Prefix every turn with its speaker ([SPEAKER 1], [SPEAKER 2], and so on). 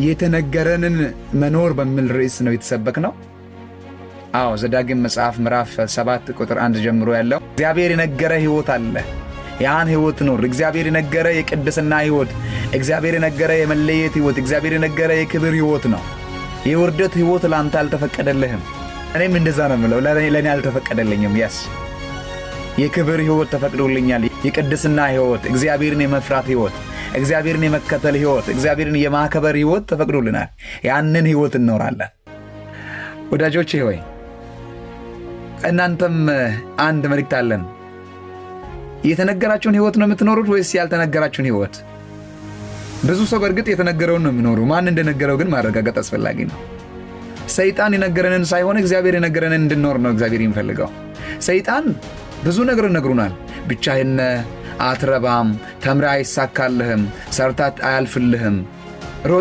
[SPEAKER 1] የተነገረንን መኖር በሚል ርዕስ ነው የተሰበክነው። አዎ ዘዳግም መጽሐፍ ምዕራፍ 7 ቁጥር 1 ጀምሮ ያለው እግዚአብሔር የነገረ ሕይወት አለ። ያን ሕይወት ኖር። እግዚአብሔር የነገረ የቅድስና ሕይወት፣ እግዚአብሔር የነገረ የመለየት ሕይወት፣ እግዚአብሔር የነገረ የክብር ሕይወት ነው። የውርደት ሕይወት ላንተ አልተፈቀደልህም። እኔም እንደዛ ነው የምለው። ለእኔ አልተፈቀደልኝም። ያስ የክብር ሕይወት ተፈቅዶልኛል። የቅድስና ሕይወት፣ እግዚአብሔርን የመፍራት ሕይወት፣ እግዚአብሔርን የመከተል ሕይወት፣ እግዚአብሔርን የማከበር ሕይወት ተፈቅዶልናል። ያንን ሕይወት እንኖራለን። ወዳጆቼ ሆይ እናንተም አንድ መልእክት አለን። የተነገራችሁን ሕይወት ነው የምትኖሩት ወይስ ያልተነገራችሁን ሕይወት? ብዙ ሰው በእርግጥ የተነገረውን ነው የሚኖሩ። ማን እንደነገረው ግን ማረጋገጥ አስፈላጊ ነው። ሰይጣን የነገረንን ሳይሆን እግዚአብሔር የነገረንን እንድንኖር ነው እግዚአብሔር የሚፈልገው። ሰይጣን ብዙ ነገር ነግሩናል። ብቻህን አትረባም፣ ተምረህ አይሳካልህም፣ ሰርታት አያልፍልህም